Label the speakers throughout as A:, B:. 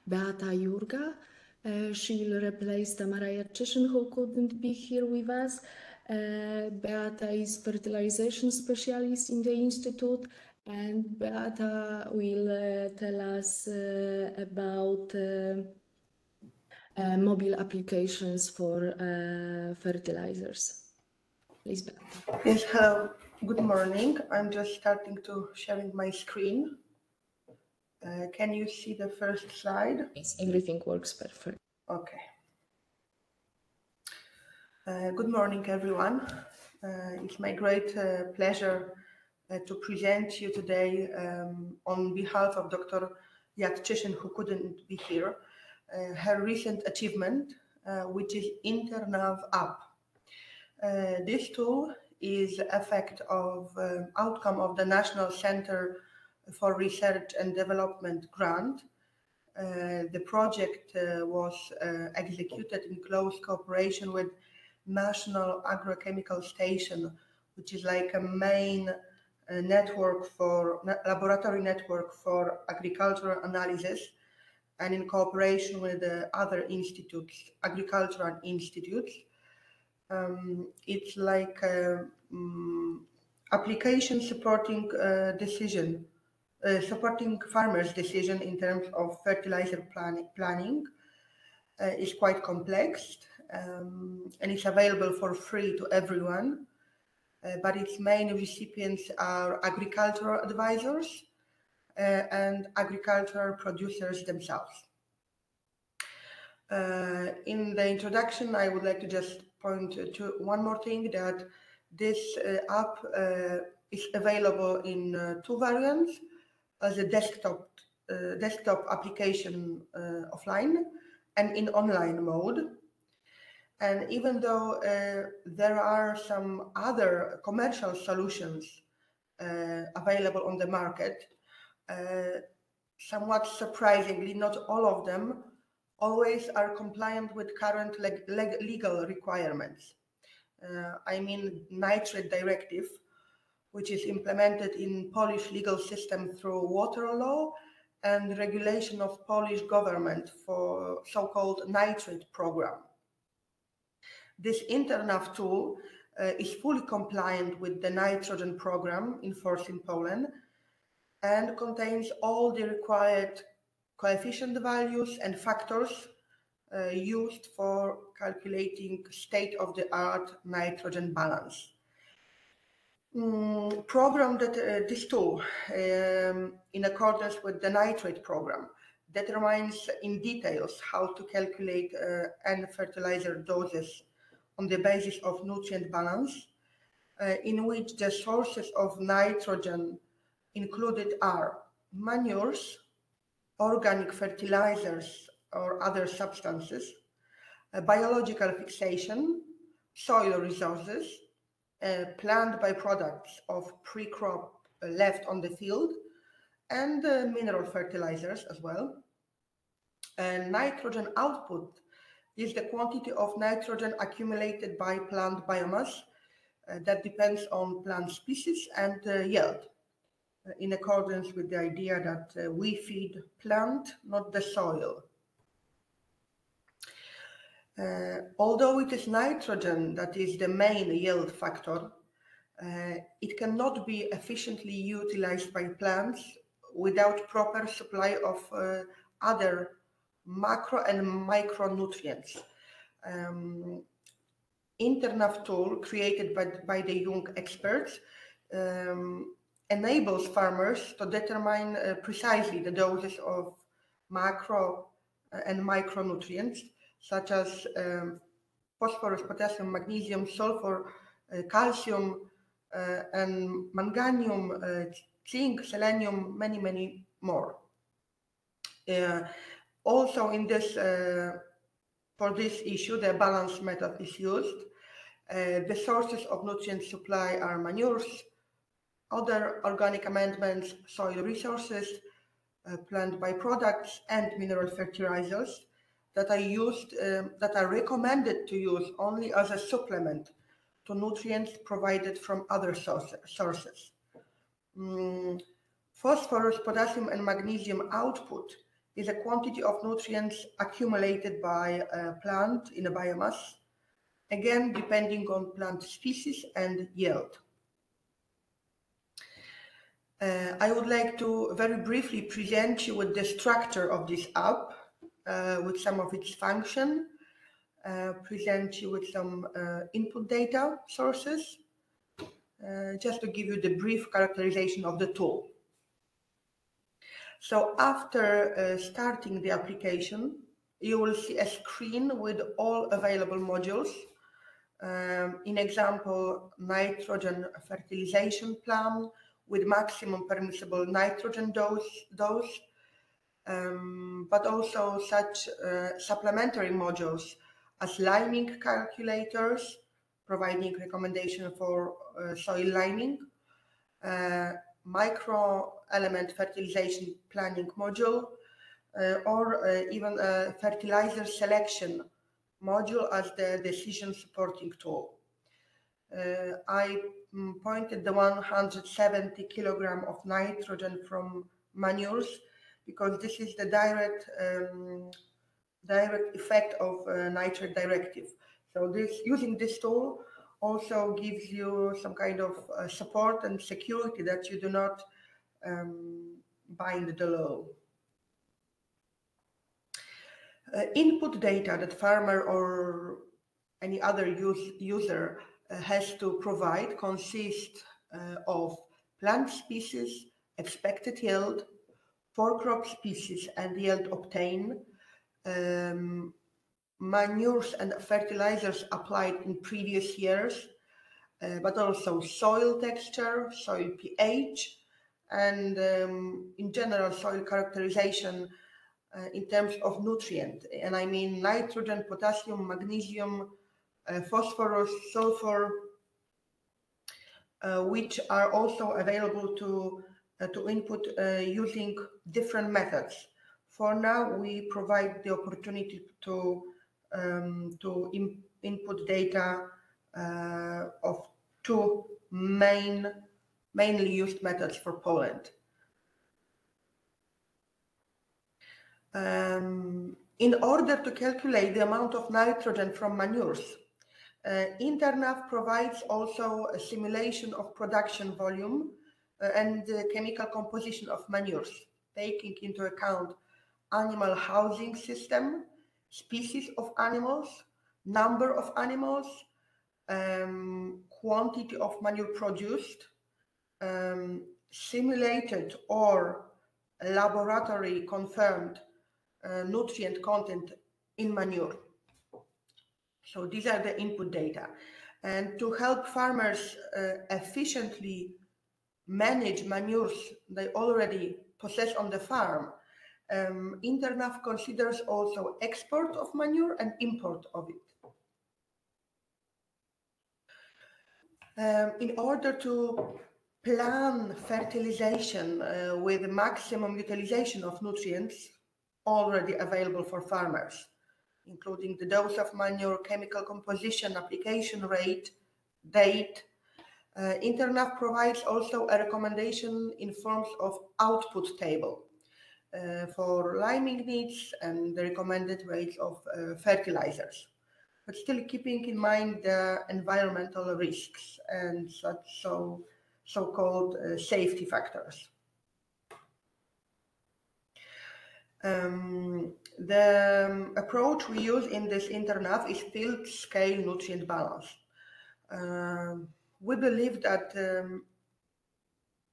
A: Beata Jurga. She will replace Tamara Jachishin, who couldn't be here with us. Beata is fertilization specialist in the institute, and Beata will tell us about mobile applications for fertilizers. Please, Beata.
B: Yes, hello. Good morning. I'm just starting to sharing my screen. Can you see the first slide?
A: Yes, everything works perfect.
B: Okay. Good morning, everyone. It's my great pleasure to present you today on behalf of Dr. Jachishin, who couldn't be here, her recent achievement, which is InterNav app. This tool is the effect of outcome of the National Center for Research and Development grant. The project was executed in close cooperation with National Agrochemical Station, which is like a main laboratory network for agricultural analysis, and in cooperation with other institutes, agricultural institutes. It's like application supporting supporting farmers' decision in terms of fertilizer planning is quite complex, and it's available for free to everyone. But its main recipients are agricultural advisors and agricultural producers themselves. In the introduction, I would like to just point to one more thing, that this app is available in two variants, as a desktop application offline and in online mode. And even though there are some other commercial solutions available on the market, somewhat surprisingly, not all of them always are compliant with current legal requirements. I mean nitrate directive, which is implemented in Polish legal system through water law and regulation of Polish government for so-called nitrate program. This InterNav tool is fully compliant with the nitrogen program enforced in Poland and contains all the required coefficient values and factors used for calculating state-of-the-art nitrogen balance. Program that this tool, in accordance with the nitrate program, determines in details how to calculate N fertilizer doses on the basis of nutrient balance, in which the sources of nitrogen included are manures, organic fertilizers or other substances, biological fixation, soil resources, plant byproducts of pre-crop left on the field, and mineral fertilizers as well. And nitrogen output is the quantity of nitrogen accumulated by plant biomass that depends on plant species and yield, in accordance with the idea that we feed plant, not the soil. Although it is nitrogen that is the main yield factor, it cannot be efficiently utilized by plants without proper supply of other macro and micronutrients. InterNav tool, created by the young experts, enables farmers to determine precisely the doses of macro and micronutrients, such as phosphorus, potassium, magnesium, sulfur, calcium, and manganium, zinc, selenium, many more. Also in this, for this issue, the balance method is used. The sources of nutrient supply are manures, other organic amendments, soil resources, plant byproducts, and mineral fertilizers that are used, that are recommended to use only as a supplement to nutrients provided from other sources. Phosphorus, potassium, and magnesium output is a quantity of nutrients accumulated by a plant in a biomass, again depending on plant species and yield. I would like to very briefly present you with the structure of this app, with some of its function, present you with some input data sources, just to give you the brief characterization of the tool. So after starting the application, you will see a screen with all available modules. In example, nitrogen fertilization plan with maximum permissible nitrogen dose, but also such supplementary modules as liming calculators, providing recommendation for soil liming, micro element fertilization planning module, or even a fertilizer selection module as the decision supporting tool. I pointed the 170 kilogram of nitrogen from manures because this is the direct effect of nitrate directive. So using this tool also gives you some kind of support and security that you do not bind the law. Input data that farmer or any other user has to provide consists of plant species, expected yield, four-crop species and yield obtained, manures and fertilizers applied in previous years, but also soil texture, soil pH, and in general soil characterization in terms of nutrient. And I mean nitrogen, potassium, magnesium, phosphorus, sulfur, which are also available to input using different methods. For now, we provide the opportunity to input data of two mainly used methods for Poland. In order to calculate the amount of nitrogen from manures, Internav provides also a simulation of production volume and the chemical composition of manures, taking into account animal housing system, species of animals, number of animals, quantity of manure produced, simulated or laboratory confirmed nutrient content in manure. So these are the input data. And to help farmers efficiently manage manures they already possess on the farm, Internav considers also export of manure and import of it. In order to plan fertilization with maximum utilization of nutrients already available for farmers, including the dose of manure, chemical composition, application rate, date, Internav provides also a recommendation in forms of output table for liming needs and the recommended rates of fertilizers, but still keeping in mind the environmental risks and such so-called safety factors. The approach we use in this Internav is field scale nutrient balance. We believe that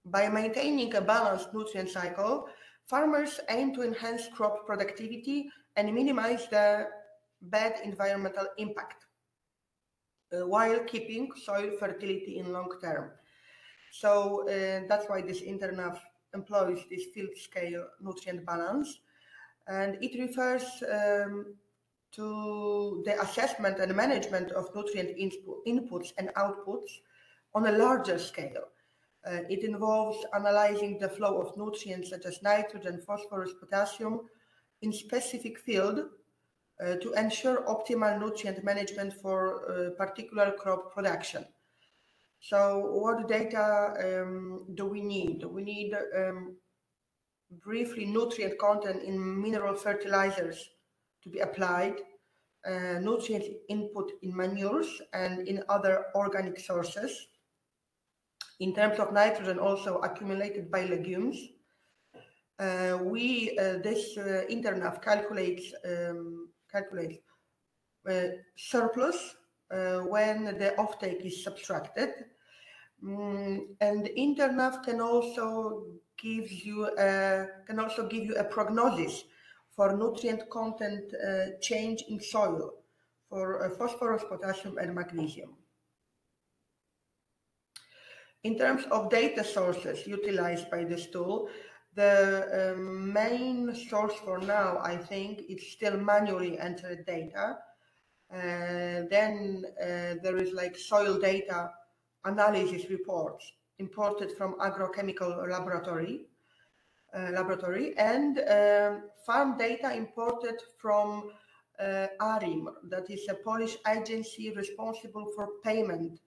B: by maintaining a balanced nutrient cycle, farmers aim to enhance crop productivity and minimize the bad environmental impact while keeping soil fertility in long term. So that's why this Internav employs this field scale nutrient balance, and it refers to the assessment and management of nutrient inputs and outputs on a larger scale. It involves analyzing the flow of nutrients such as nitrogen, phosphorus, potassium in specific field to ensure optimal nutrient management for particular crop production. So what data do we need? We need briefly nutrient content in mineral fertilizers to be applied, nutrient input in manures and in other organic sources. In terms of nitrogen, also accumulated by legumes. This InterNav calculates surplus when the offtake is subtracted. And InterNav can also give you a prognosis for nutrient content change in soil for phosphorus, potassium, and magnesium. In terms of data sources utilized by this tool, the main source for now, I think, is still manually entered data. Then there is like soil data analysis reports imported from agrochemical laboratory and farm data imported from ARIM, that is a Polish agency responsible for payment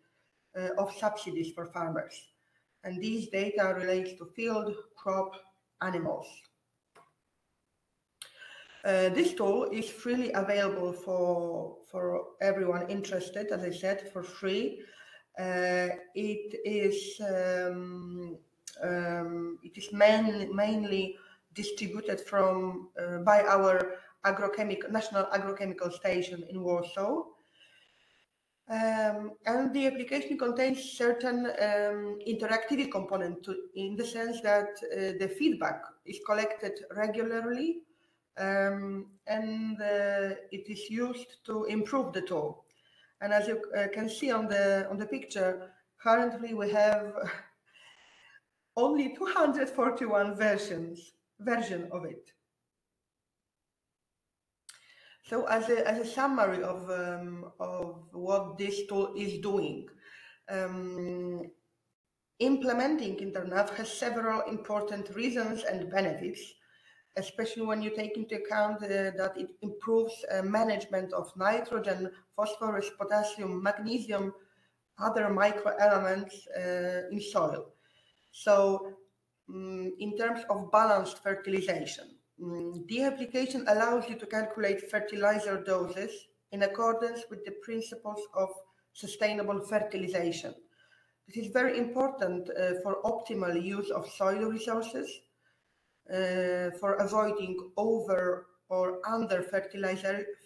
B: of subsidies for farmers. And these data relates to field, crop, animals. This tool is freely available for everyone interested, as I said, for free. It is mainly distributed from by our National Agrochemical Station in Warsaw. And the application contains certain interactivity component in the sense that the feedback is collected regularly and it is used to improve the tool. And as you can see on the picture, currently we have only 241 version of it. So as a summary of what this tool is doing, implementing InterNav has several important reasons and benefits, especially when you take into account that it improves management of nitrogen, phosphorus, potassium, magnesium, other microelements in soil. So in terms of balanced fertilization, the application allows you to calculate fertilizer doses in accordance with the principles of sustainable fertilization. This is very important for optimal use of soil resources, for avoiding over or under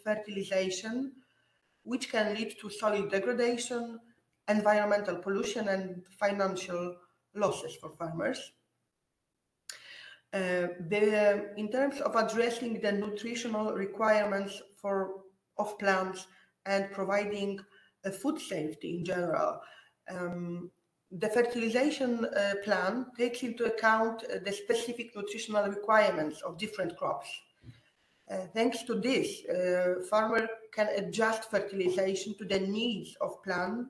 B: fertilization, which can lead to soil degradation, environmental pollution, and financial losses for farmers. In terms of addressing the nutritional requirements of plants and providing food safety in general, the fertilization plan takes into account the specific nutritional requirements of different crops. Thanks to this, farmer can adjust fertilization to the needs of plant,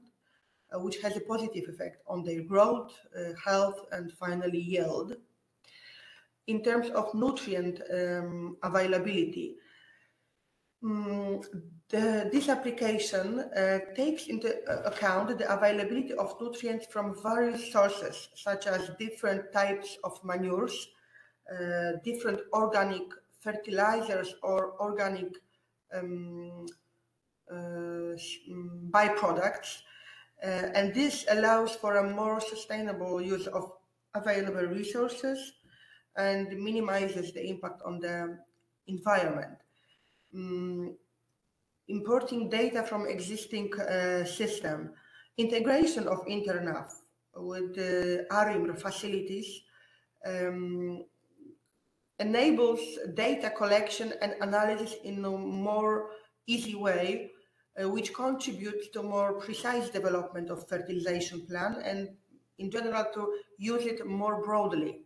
B: which has a positive effect on their growth, health, and finally yield. In terms of nutrient availability, this application takes into account the availability of nutrients from various sources, such as different types of manures, different organic fertilizers or organic byproducts, and this allows for a more sustainable use of available resources and minimizes the impact on the environment. Importing data from existing system, integration of InterNav with the ARIM facilities enables data collection and analysis in a more easy way, which contributes to more precise development of fertilization plan and in general to use it more broadly.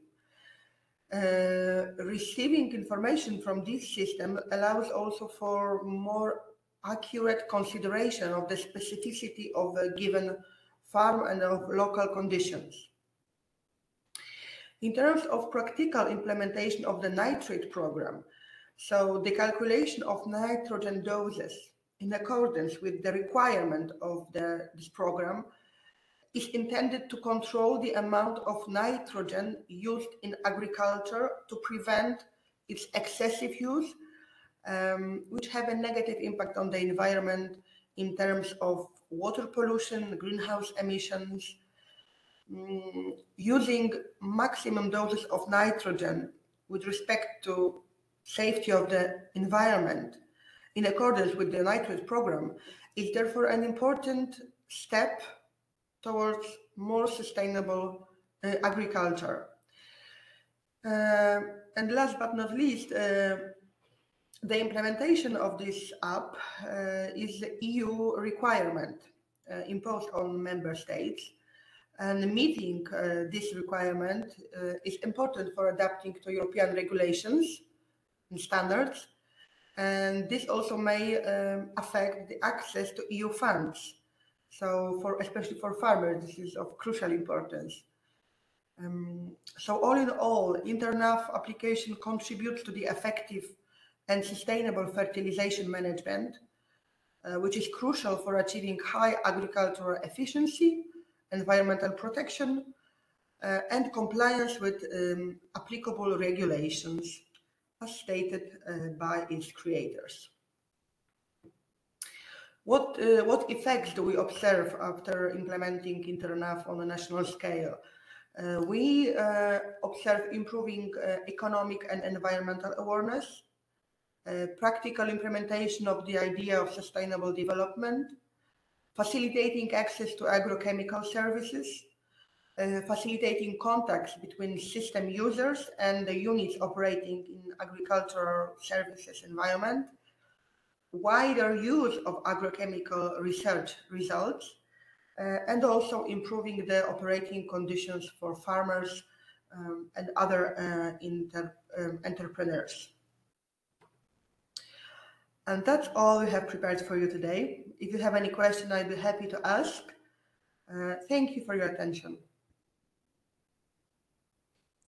B: Receiving information from this system allows also for more accurate consideration of the specificity of a given farm and of local conditions. In terms of practical implementation of the nitrate program, so the calculation of nitrogen doses in accordance with the requirement of this program is intended to control the amount of nitrogen used in agriculture to prevent its excessive use, which have a negative impact on the environment in terms of water pollution, greenhouse emissions, using maximum doses of nitrogen with respect to safety of the environment in accordance with the nitrate program is therefore an important step towards more sustainable agriculture. And last but not least, the implementation of this app is the EU requirement imposed on member states. And meeting this requirement is important for adapting to European regulations and standards. And this also may affect the access to EU funds. So especially for farmers, this is of crucial importance. So all in all, InterNAF application contributes to the effective and sustainable fertilization management, which is crucial for achieving high agricultural efficiency, environmental protection, and compliance with applicable regulations, as stated by its creators. What effects do we observe after implementing InterNAF on a national scale? We observe improving economic and environmental awareness, practical implementation of the idea of sustainable development, facilitating access to agrochemical services, facilitating contacts between system users and the units operating in agricultural services environment, wider use of agrochemical research results, and also improving the operating conditions for farmers and other entrepreneurs. And that's all we have prepared for you today. If you have any question, I'd be happy to ask. Thank you for your attention.